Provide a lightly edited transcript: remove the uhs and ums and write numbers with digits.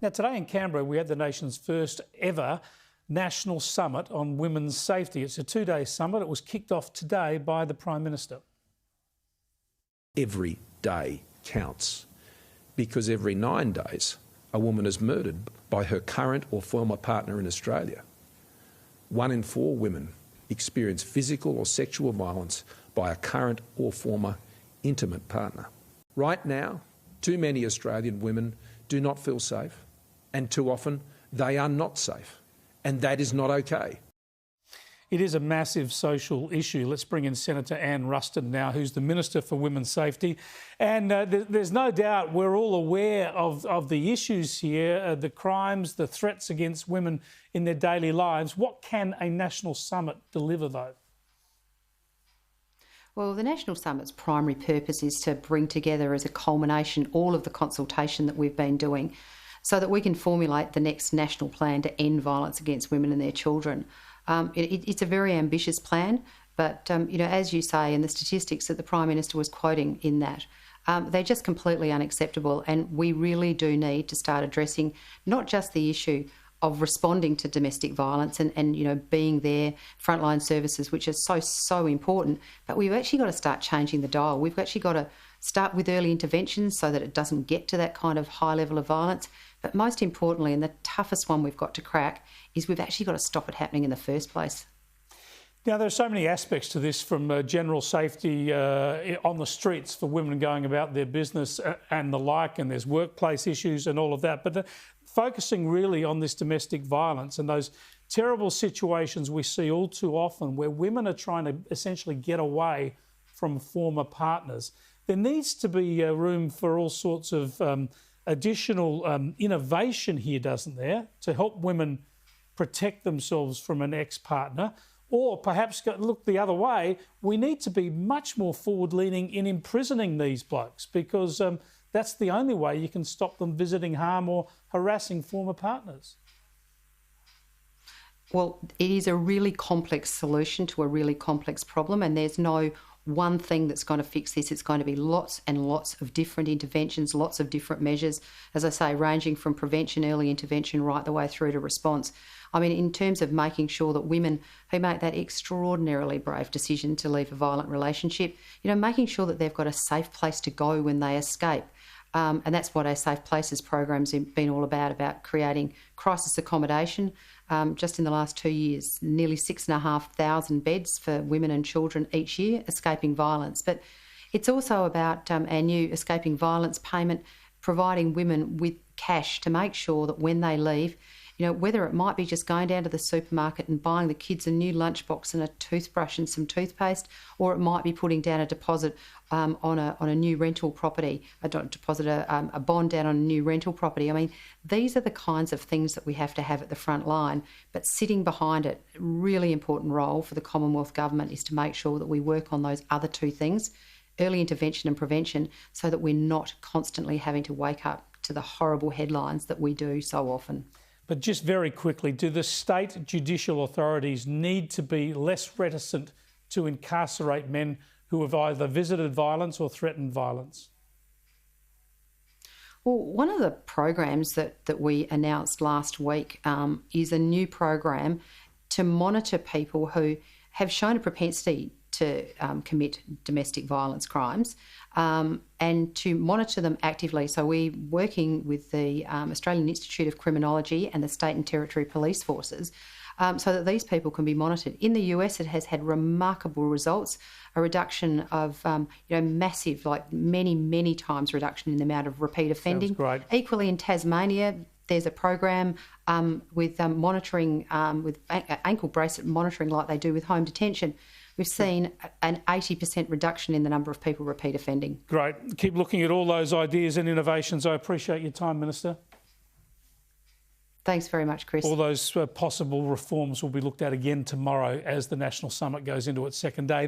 Now, today in Canberra, we had the nation's first ever National Summit on Women's Safety. It's a two-day summit. It was kicked off today by the Prime Minister. Every day counts, because every 9 days a woman is murdered by her current or former partner in Australia. 1 in 4 women experience physical or sexual violence by a current or former intimate partner. Right now, too many Australian women do not feel safe, and too often they are not safe, and that is not okay. It is a massive social issue. Let's bring in Senator Anne Ruston now, who's the Minister for Women's Safety. And there's no doubt we're all aware of the issues here, the crimes, the threats against women in their daily lives. What can a national summit deliver, though? Well, the National Summit's primary purpose is to bring together as a culmination all of the consultation that we've been doing so that we can formulate the next national plan to end violence against women and their children. It's a very ambitious plan, but, as you say, and the statistics that the Prime Minister was quoting in that, they're just completely unacceptable, and we really do need to start addressing not just the issue of responding to domestic violence and being there, frontline services, which is so important, but we've actually got to start changing the dial. We've actually got to start with early interventions so that it doesn't get to that kind of high level of violence. But most importantly, and the toughest one we've got to crack, is we've actually got to stop it happening in the first place. Now, there are so many aspects to this, from general safety on the streets for women going about their business and the like, and there's workplace issues and all of that. But focusing really on this domestic violence and those terrible situations we see all too often where women are trying to essentially get away from former partners. There needs to be room for all sorts of additional innovation here, doesn't there, to help women protect themselves from an ex-partner. Or perhaps look the other way, we need to be much more forward-leaning in imprisoning these blokes, because that's the only way you can stop them visiting, harm or harassing former partners. Well, it is a really complex solution to a really complex problem, and there's no one thing that's going to fix this. It's going to be lots and lots of different interventions, lots of different measures, as I say, ranging from prevention, early intervention, right the way through to response. I mean, in terms of making sure that women who make that extraordinarily brave decision to leave a violent relationship, making sure that they've got a safe place to go when they escape. And that's what our Safe Places program's been all about creating crisis accommodation. Just in the last 2 years, nearly 6,500 beds for women and children each year escaping violence. But it's also about our new escaping violence payment, providing women with cash to make sure that when they leave, whether it might be just going down to the supermarket and buying the kids a new lunchbox and a toothbrush and some toothpaste, or it might be putting down a deposit on a new rental property, a bond down on a new rental property. I mean, these are the kinds of things that we have to have at the front line, but sitting behind it, a really important role for the Commonwealth Government is to make sure that we work on those other two things, early intervention and prevention, so that we're not constantly having to wake up to the horrible headlines that we do so often. But just very quickly, do the state judicial authorities need to be less reticent to incarcerate men who have either visited violence or threatened violence? Well, one of the programs that we announced last week is a new program to monitor people who have shown a propensity to commit domestic violence crimes and to monitor them actively. So we're working with the Australian Institute of Criminology and the State and Territory Police Forces so that these people can be monitored. In the US, it has had remarkable results, a reduction of massive, like many times reduction in the amount of repeat offending. Sounds great. Equally in Tasmania, there's a program with monitoring, with ankle bracelet monitoring like they do with home detention. We've seen an 80% reduction in the number of people repeat offending. Great. Keep looking at all those ideas and innovations. I appreciate your time, Minister. Thanks very much, Chris. All those possible reforms will be looked at again tomorrow as the National Summit goes into its second day.